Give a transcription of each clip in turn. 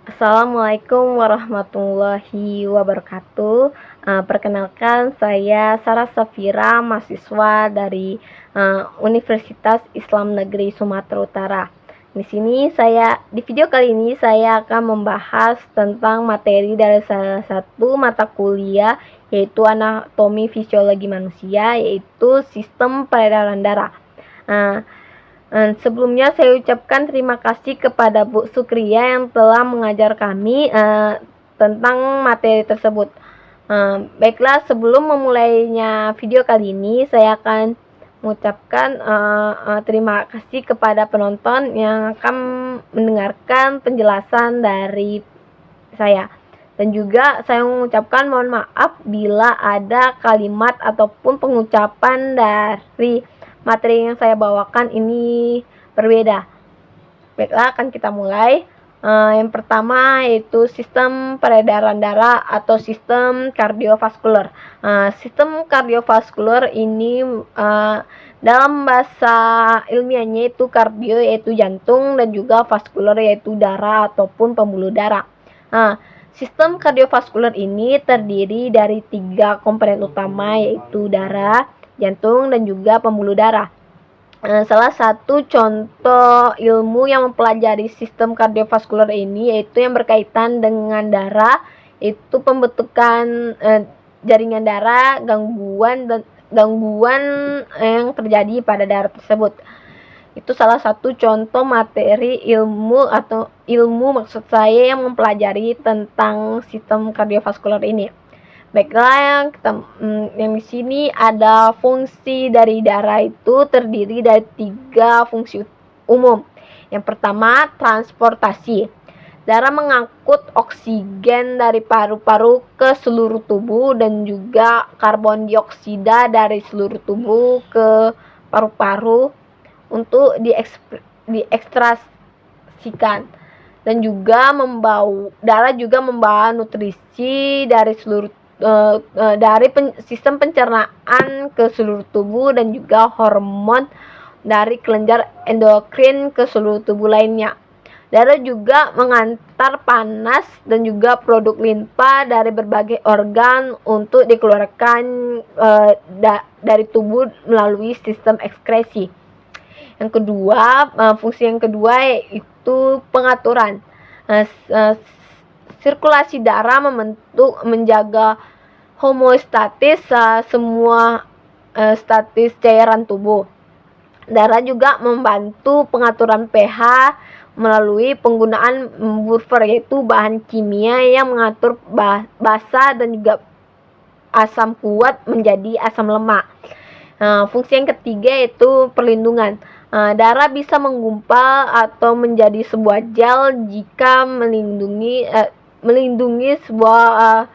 Assalamualaikum warahmatullahi wabarakatuh. Perkenalkan, saya Sarah Safira, mahasiswa dari Universitas Islam Negeri Sumatera Utara. Di video kali ini saya akan membahas tentang materi dari salah satu mata kuliah, yaitu anatomi fisiologi manusia, yaitu sistem peredaran darah. Sebelumnya saya ucapkan terima kasih kepada Bu Sukria yang telah mengajar kami tentang materi tersebut. Baiklah, sebelum memulainya video kali ini, saya akan mengucapkan terima kasih kepada penonton yang akan mendengarkan penjelasan dari saya. Dan juga saya mengucapkan mohon maaf bila ada kalimat ataupun pengucapan dari materi yang saya bawakan ini berbeda. Baiklah, akan kita mulai. Yang pertama yaitu sistem peredaran darah atau sistem kardiovaskular. Sistem kardiovaskular ini dalam bahasa ilmiahnya itu kardio yaitu jantung, dan juga vaskular yaitu darah ataupun pembuluh darah. Sistem kardiovaskular ini terdiri dari 3 komponen utama, yaitu darah, jantung, dan juga pembuluh darah. Salah satu contoh ilmu yang mempelajari sistem kardiovaskular ini yaitu yang berkaitan dengan darah, itu pembentukan jaringan darah, gangguan yang terjadi pada darah tersebut. Itu salah satu contoh materi ilmu maksud saya yang mempelajari tentang sistem kardiovaskular ini. Baiklah, yang di sini ada fungsi dari darah itu terdiri dari 3 fungsi umum. Yang pertama, transportasi. Darah mengangkut oksigen dari paru-paru ke seluruh tubuh dan juga karbon dioksida dari seluruh tubuh ke paru-paru untuk diekstrasikan. Dan juga darah juga membawa nutrisi dari seluruh sistem pencernaan ke seluruh tubuh, dan juga hormon dari kelenjar endokrin ke seluruh tubuh lainnya. Darah juga mengantar panas dan juga produk limfa dari berbagai organ untuk dikeluarkan dari tubuh melalui sistem ekskresi. Fungsi yang kedua yaitu pengaturan. Sirkulasi darah menjaga homeostatis semua statis cairan tubuh. Darah juga membantu pengaturan pH melalui penggunaan buffer, yaitu bahan kimia yang mengatur basa dan juga asam kuat menjadi asam lemak. Fungsi yang ketiga yaitu perlindungan. Darah bisa menggumpal atau menjadi sebuah gel jika melindungi sebuah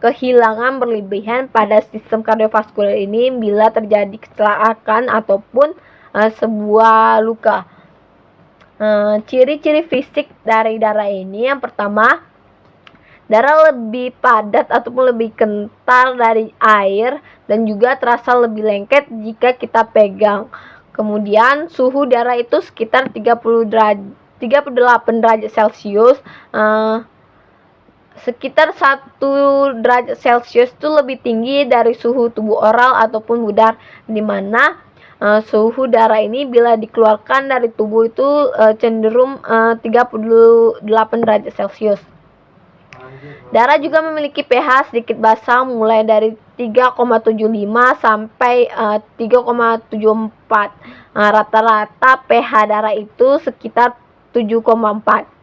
kehilangan berlebihan pada sistem kardiovaskular ini bila terjadi kecelakaan ataupun sebuah luka. Ciri-ciri fisik dari darah ini, yang pertama, darah lebih padat ataupun lebih kental dari air dan juga terasa lebih lengket jika kita pegang. Kemudian suhu darah itu sekitar 38 derajat Celcius. Sekitar 1 derajat Celcius itu lebih tinggi dari suhu tubuh oral ataupun pudar, di mana suhu darah ini bila dikeluarkan dari tubuh itu cenderung 38 derajat Celcius. Darah juga memiliki pH sedikit basa mulai dari 3,75 sampai 3,74. Rata-rata pH darah itu sekitar 7,4.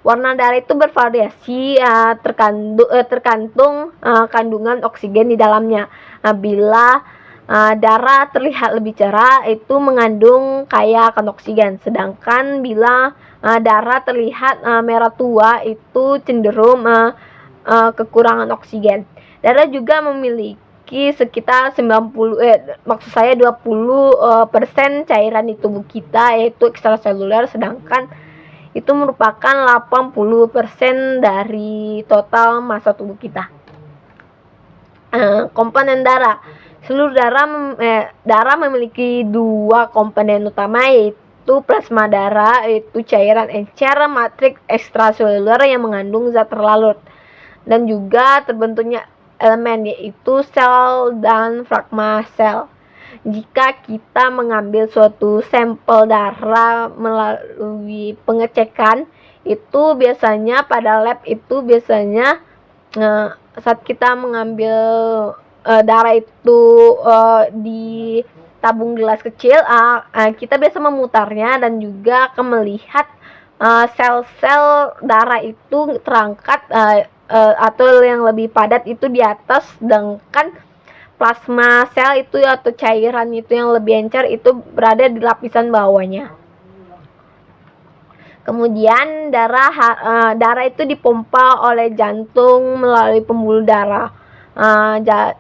Warna darah itu bervariasi tergantung kandungan oksigen di dalamnya. Bila darah terlihat lebih cerah, itu mengandung kaya akan oksigen. Sedangkan bila darah terlihat merah tua, itu cenderung kekurangan oksigen. Darah juga memiliki sekitar 20% cairan di tubuh kita, yaitu ekstraseluler, sedangkan itu merupakan 80% dari total massa tubuh kita. Komponen darah. Seluruh darah memiliki 2 komponen utama, yaitu plasma darah, yaitu cairan encer matriks ekstraseluler yang mengandung zat terlarut, dan juga terbentuknya elemen yaitu sel dan fragma sel. Jika kita mengambil suatu sampel darah melalui pengecekan, itu biasanya pada lab itu biasanya saat kita mengambil darah itu di tabung gelas kecil, kita biasa memutarnya dan juga akan melihat sel-sel darah itu terangkat atau yang lebih padat itu di atas, sedangkan plasma sel itu atau cairan itu yang lebih encer itu berada di lapisan bawahnya. Kemudian darah itu dipompa oleh jantung melalui pembuluh darah.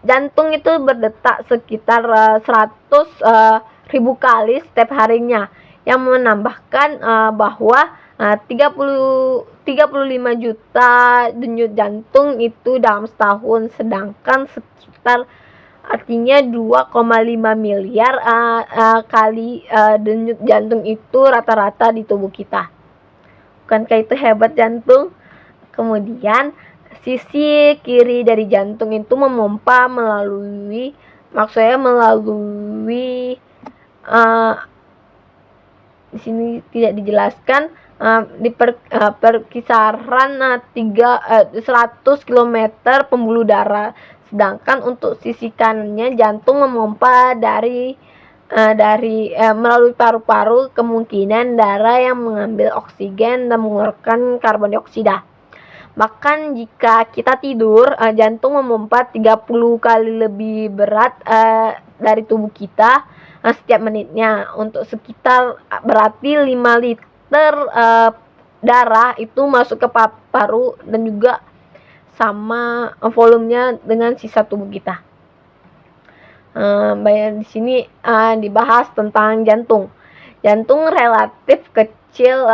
Jantung itu berdetak sekitar 100.000 kali setiap harinya, yang menambahkan bahwa 35 juta denyut jantung itu dalam setahun, sedangkan sekitar artinya 2,5 miliar kali denyut jantung itu rata-rata di tubuh kita. Bukankah itu hebat jantung? Kemudian sisi kiri dari jantung itu memompa melalui di sini tidak dijelaskan, di perkisaran 100 km pembuluh darah, sedangkan untuk sisi kanannya jantung memompa melalui paru-paru, kemungkinan darah yang mengambil oksigen dan mengeluarkan karbon dioksida. Bahkan jika kita tidur, jantung memompa 30 kali lebih berat dari tubuh kita setiap menitnya. Untuk sekitar berarti 5 liter darah itu masuk ke paru dan juga sama volumenya dengan sisa tubuh kita. Di sini dibahas tentang jantung. Jantung relatif kecil,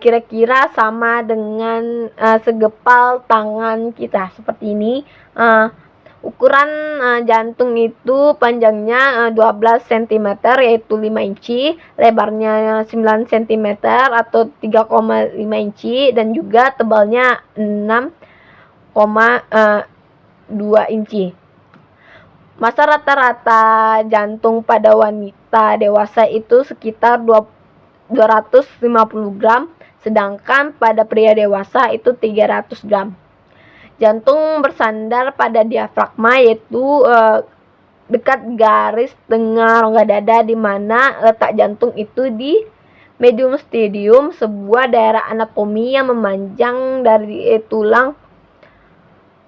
kira-kira sama dengan segepal tangan kita seperti ini. Ukuran jantung itu panjangnya 12 cm yaitu 5 inci, lebarnya 9 cm atau 3,5 inci, dan juga tebalnya 6,2 inci. Masa rata-rata jantung pada wanita dewasa itu sekitar 250 gram, sedangkan pada pria dewasa itu 300 gram. Jantung bersandar pada diafragma, yaitu dekat garis tengah rongga dada, di mana letak jantung itu di medium sternum, sebuah daerah anatomi yang memanjang dari tulang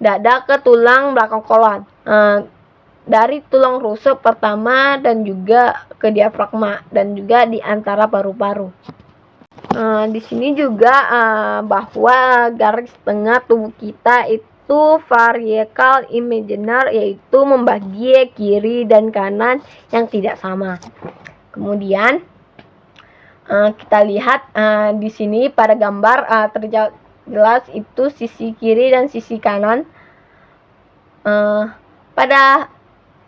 dada ke tulang belakang kolon, dari tulang rusuk pertama dan juga ke diafragma, dan juga di antara paru-paru. Di sini juga bahwa garis tengah tubuh kita itu vertical imaginer, yaitu membagi kiri dan kanan yang tidak sama. Kemudian kita lihat di sini pada gambar terjelas itu sisi kiri dan sisi kanan. Pada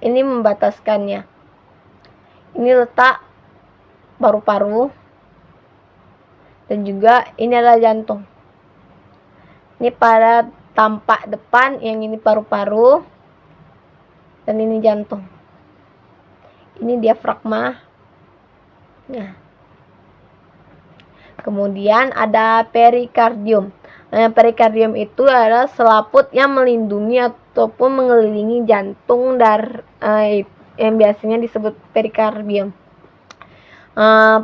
ini membataskannya. Ini letak paru-paru, dan juga ini adalah jantung. Ini pada tampak depan, yang ini paru-paru, dan ini jantung. Ini diafragma. Nah, kemudian ada perikardium. Perikardium itu adalah selaput yang melindungi ataupun mengelilingi jantung yang biasanya disebut perikardium.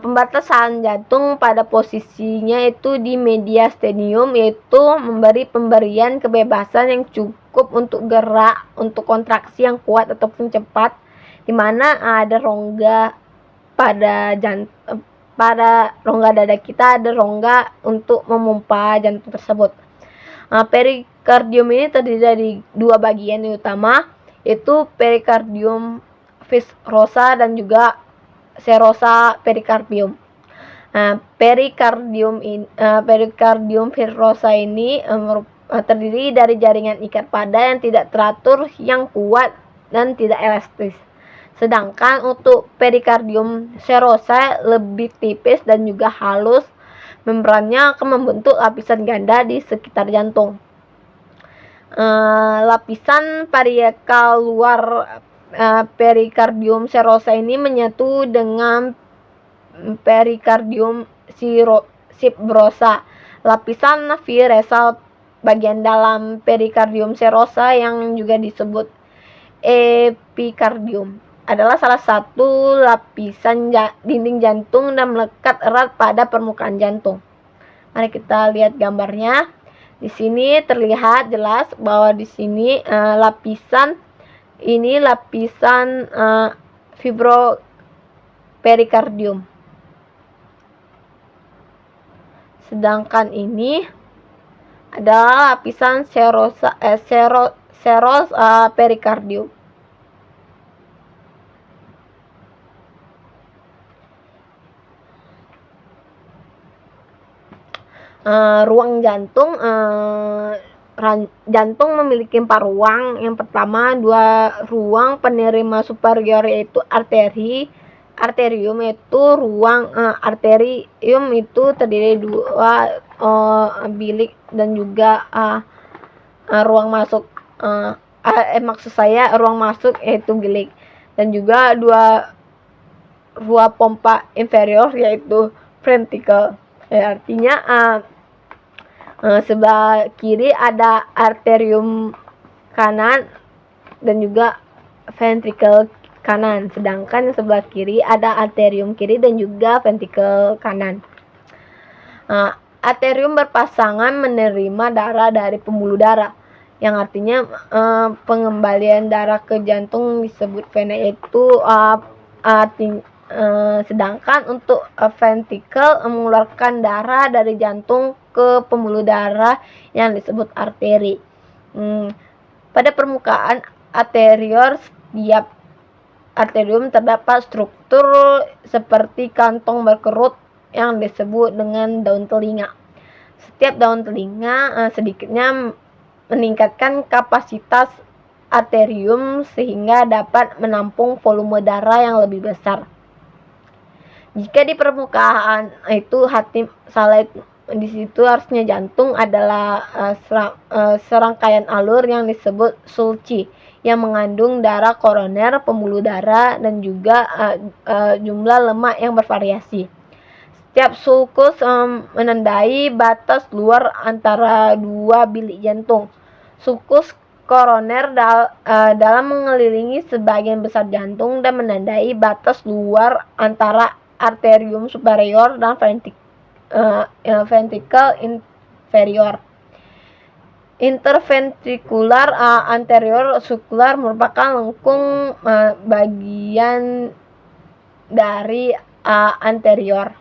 Pembatasan jantung pada posisinya itu di mediastinum, yaitu memberi pemberian kebebasan yang cukup untuk gerak, untuk kontraksi yang kuat ataupun cepat, di mana ada rongga pada rongga dada kita, ada rongga untuk memompa jantung tersebut. Perikardium ini terdiri dari dua bagian utama, yaitu perikardium viscosa dan juga serosa perikardium. Perikardium viscosa ini terdiri dari jaringan ikat pada yang tidak teratur, yang kuat dan tidak elastis. Sedangkan untuk perikardium serosa lebih tipis dan juga halus. Membrannya akan membentuk lapisan ganda di sekitar jantung. Lapisan parietal luar perikardium serosa ini menyatu dengan perikardium fibrosa. Lapisan viresal bagian dalam perikardium serosa yang juga disebut epikardium adalah salah satu lapisan dinding jantung dan melekat erat pada permukaan jantung. Mari kita lihat gambarnya. Di sini terlihat jelas bahwa di sini lapisan fibroperikardium. Sedangkan ini adalah lapisan seros perikardium. Ruang jantung, jantung memiliki 4 ruang. Yang pertama, 2 ruang penerima superior yaitu arterium, yaitu ruang arterium itu terdiri 2 bilik dan juga ruang masuk, maksud saya ruang masuk yaitu bilik, dan juga 2 pompa inferior yaitu ventricle. Artinya sebelah kiri ada arterium kanan dan juga ventricle kanan, sedangkan sebelah kiri ada arterium kiri dan juga ventricle kanan. Arterium berpasangan menerima darah dari pembuluh darah, yang artinya pengembalian darah ke jantung disebut vena, yaitu sedangkan untuk ventricle mengeluarkan darah dari jantung ke pembuluh darah yang disebut arteri. Pada permukaan anterior setiap arterium terdapat struktur seperti kantong berkerut yang disebut dengan daun telinga. Setiap daun telinga sedikitnya meningkatkan kapasitas arterium sehingga dapat menampung volume darah yang lebih besar. Jika di permukaan itu hati salah, di situ harusnya jantung adalah serangkaian alur yang disebut sulci yang mengandung darah koroner, pembuluh darah, dan juga jumlah lemak yang bervariasi. Setiap sulcus menandai batas luar antara 2 bilik jantung. Sulcus koroner dalam mengelilingi sebagian besar jantung dan menandai batas luar antara arterium superior dan ventricle inferior. Interventricular anterior sirkular merupakan lengkung bagian dari anterior.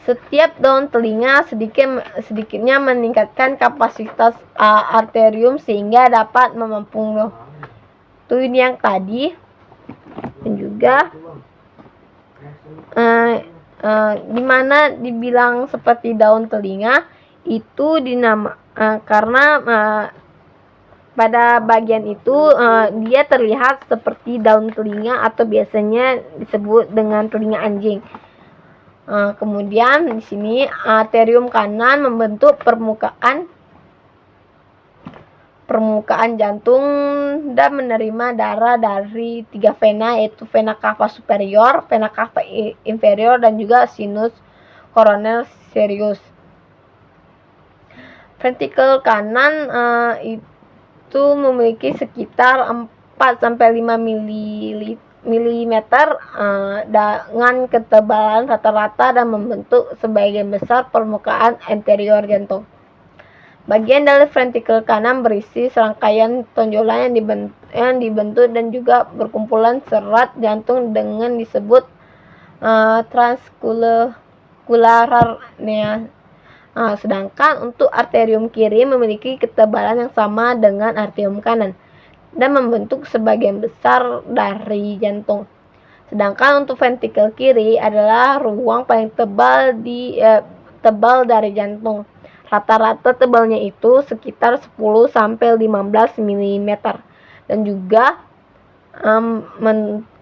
Setiap daun telinga sedikitnya meningkatkan kapasitas arterium sehingga dapat menampung. Itu ini yang tadi. Dan juga dimana dibilang seperti daun telinga itu karena pada bagian itu dia terlihat seperti daun telinga atau biasanya disebut dengan telinga anjing. Kemudian di sini arterium kanan membentuk permukaan jantung dan menerima darah dari 3 vena, yaitu vena cava superior, vena cava inferior, dan juga sinus koroner serous. Ventricle kanan itu memiliki sekitar 4-5 mm dengan ketebalan rata-rata dan membentuk sebagian besar permukaan anterior jantung. Bagian dari ventricle kanan berisi serangkaian tonjolan yang dibentuk dan juga berkumpulan serat jantung dengan disebut transcularal. Sedangkan untuk arterium kiri memiliki ketebalan yang sama dengan arterium kanan dan membentuk sebagian besar dari jantung. Sedangkan untuk ventricle kiri adalah ruang paling tebal dari jantung. Rata-rata tebalnya itu sekitar 10-15 mm. dan juga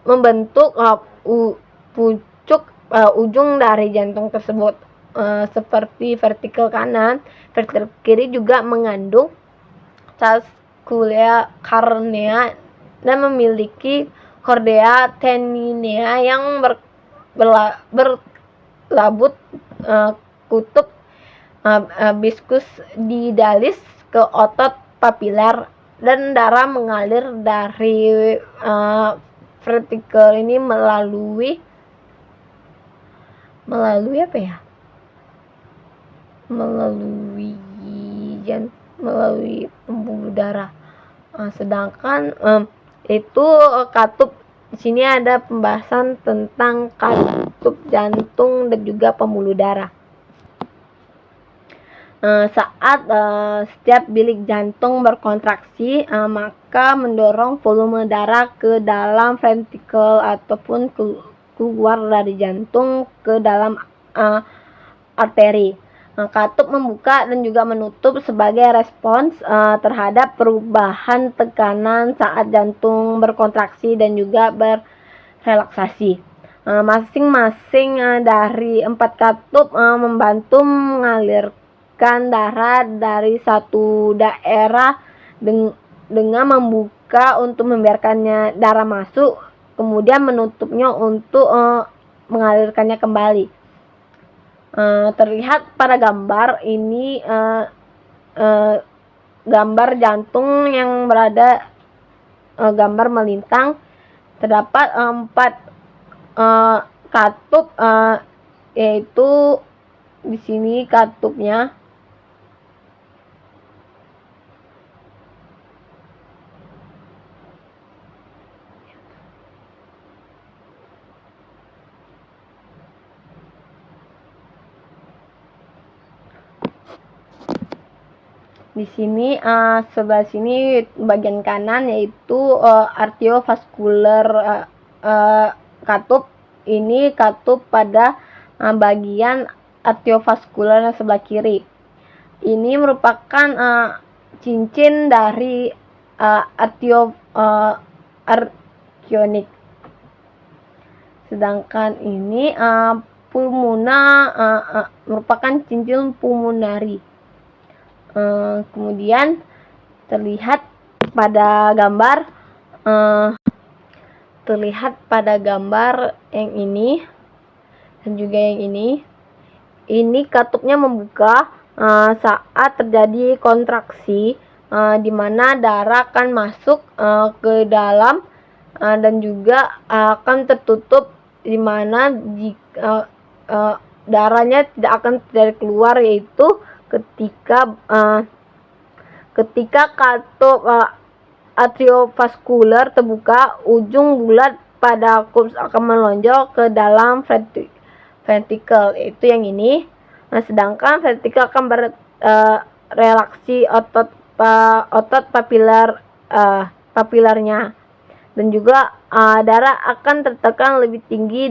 membentuk pucuk ujung dari jantung tersebut, seperti vertikal kanan, vertikal kiri juga mengandung calcula carnea dan memiliki chordea tenninea yang berlabut kutub viscus didalis ke otot papilar, dan darah mengalir dari vertikal ini melalui apa ya? Melalui pembuluh darah. Sedangkan itu katup, di sini ada pembahasan tentang katup jantung dan juga pembuluh darah. Saat setiap bilik jantung berkontraksi, maka mendorong volume darah ke dalam ventrikel ataupun keluar dari jantung ke dalam arteri. Katup membuka dan juga menutup sebagai respons terhadap perubahan tekanan saat jantung berkontraksi dan juga berrelaksasi. Masing-masing dari 4 katup membantu mengalirkan darah dari satu daerah dengan membuka untuk membiarkannya darah masuk, kemudian menutupnya untuk mengalirkannya kembali. Terlihat pada gambar ini gambar jantung yang berada gambar melintang. Terdapat 4 katup, yaitu di sini katupnya. Di sini sebelah sini bagian kanan yaitu arteriovaskular katup. Ini katup pada bagian arteriovaskular sebelah kiri. Ini merupakan cincin dari arterionik. Sedangkan ini pulmona merupakan cincin pulmonari. Kemudian terlihat pada gambar yang ini dan juga yang ini. Ini katupnya membuka saat terjadi kontraksi, di mana darah akan masuk ke dalam dan juga akan tertutup, di mana jika darahnya tidak akan terjadi keluar, yaitu ketika katup arteriovaskular terbuka, ujung bulat pada kups akan melonjak ke dalam ventrikel, itu yang ini. Sedangkan ventrikel akan berrelaksi otot papilarnya, dan juga darah akan tertekan lebih tinggi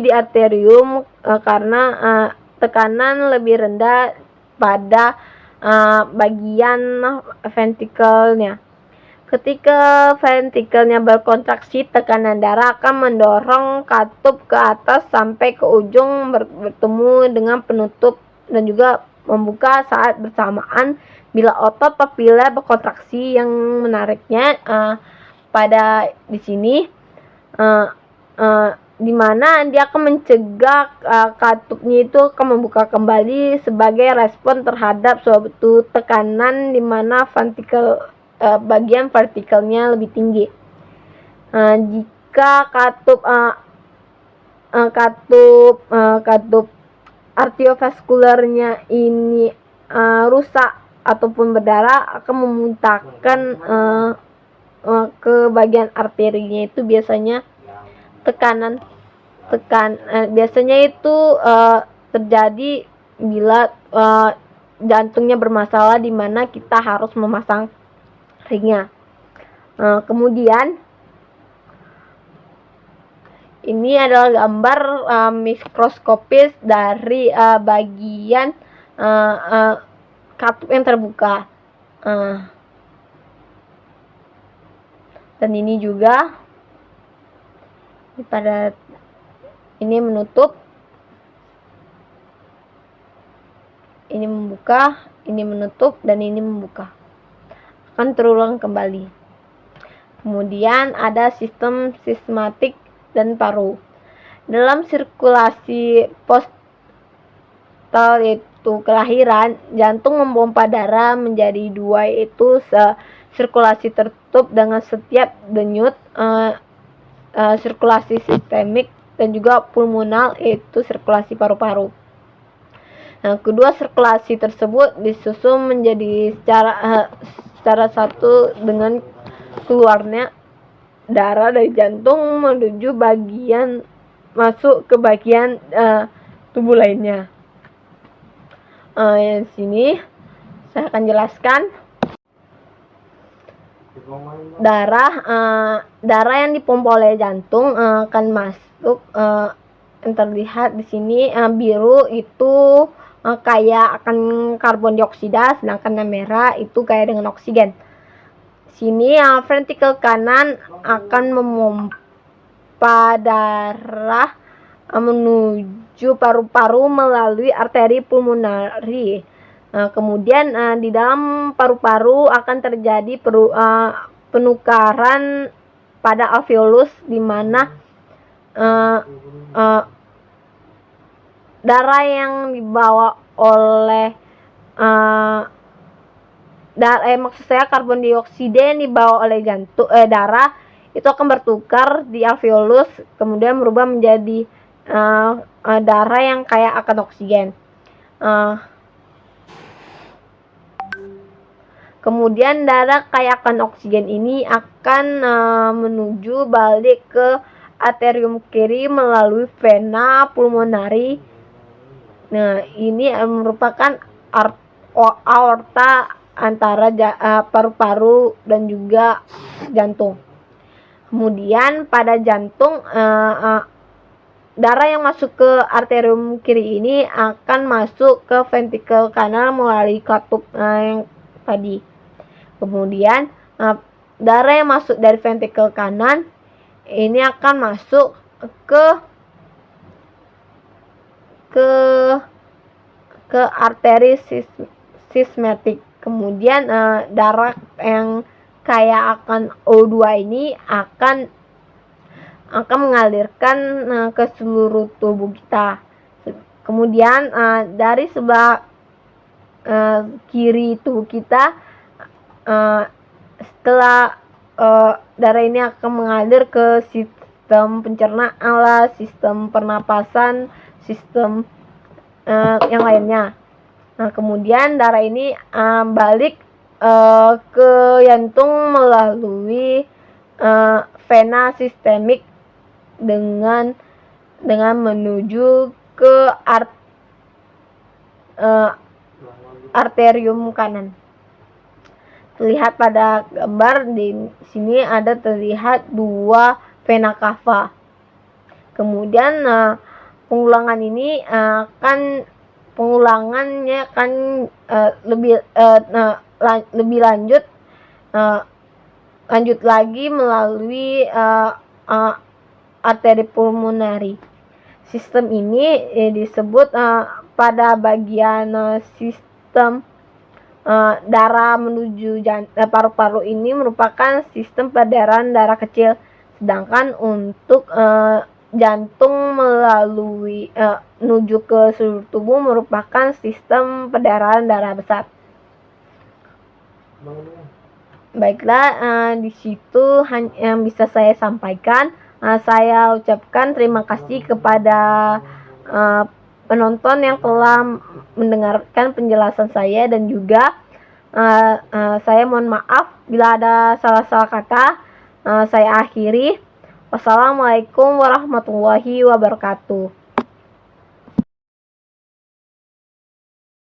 di arterium karena tekanan lebih rendah pada bagian ventrikelnya. Ketika ventrikelnya berkontraksi, tekanan darah akan mendorong katup ke atas sampai ke ujung bertemu dengan penutup dan juga membuka saat bersamaan bila otot papilar berkontraksi yang menariknya pada di sini, di mana dia akan mencegah katupnya itu akan membuka kembali sebagai respon terhadap suatu tekanan, di mana bagian vertikalnya lebih tinggi. Jika katup arteriovaskularnya ini rusak ataupun berdarah, akan memuntahkan ke bagian arterinya. Itu biasanya biasanya itu terjadi bila jantungnya bermasalah, di mana kita harus memasang ringnya. Kemudian ini adalah gambar mikroskopis dari bagian katup yang terbuka. dan ini juga pada ini menutup, ini membuka, ini menutup, dan ini membuka. Akan terulang kembali. Kemudian ada sistem sistematik dan paru. Dalam sirkulasi postal yaitu kelahiran, jantung memompa darah menjadi dua, yaitu sirkulasi tertutup dengan setiap denyut, sirkulasi sistemik, dan juga pulmonal yaitu sirkulasi paru-paru. Nah, kedua sirkulasi tersebut disusun menjadi secara satu dengan keluarnya darah dari jantung menuju masuk ke bagian tubuh lainnya. Di sini saya akan jelaskan darah yang dipompa oleh jantung akan masuk, yang terlihat di sini biru itu kaya akan karbon dioksida, sedangkan yang merah itu kaya dengan oksigen. Sini ventrikel kanan akan memompa darah menuju paru-paru melalui arteri pulmonari. Kemudian di dalam paru-paru akan terjadi penukaran pada alveolus, di mana darah yang dibawa oleh maksud saya karbon dioksida yang dibawa oleh darah itu akan bertukar di alveolus, kemudian berubah menjadi darah yang kaya akan oksigen. Kemudian darah kaya akan oksigen ini akan menuju balik ke arterium kiri melalui vena pulmonari. Nah, ini merupakan aorta antara paru-paru dan juga jantung. Kemudian pada jantung, darah yang masuk ke arterium kiri ini akan masuk ke ventrikel kanan melalui katup yang tadi. Kemudian darah yang masuk dari ventrikel kanan ini akan masuk ke arteri sistematik. Kemudian darah yang kaya akan O2 ini akan mengalirkan ke seluruh tubuh kita. Kemudian dari sebelah kiri tubuh kita, setelah darah ini akan mengalir ke sistem pencernaan, sistem pernapasan, sistem yang lainnya. Nah, kemudian darah ini balik ke jantung melalui vena sistemik dengan menuju ke arterium kanan. Terlihat pada gambar di sini ada terlihat dua vena cava. Kemudian pengulangannya akan lebih lanjut lagi melalui arteri pulmonari. Sistem ini disebut pada bagian sistem darah menuju paru-paru ini merupakan sistem peredaran darah kecil, sedangkan untuk jantung menuju ke seluruh tubuh merupakan sistem peredaran darah besar. Baiklah, di situ yang bisa saya sampaikan. Saya ucapkan terima kasih kepada penonton yang telah mendengarkan penjelasan saya, dan juga saya mohon maaf bila ada salah-salah kata. Saya akhiri. Wassalamualaikum warahmatullahi wabarakatuh.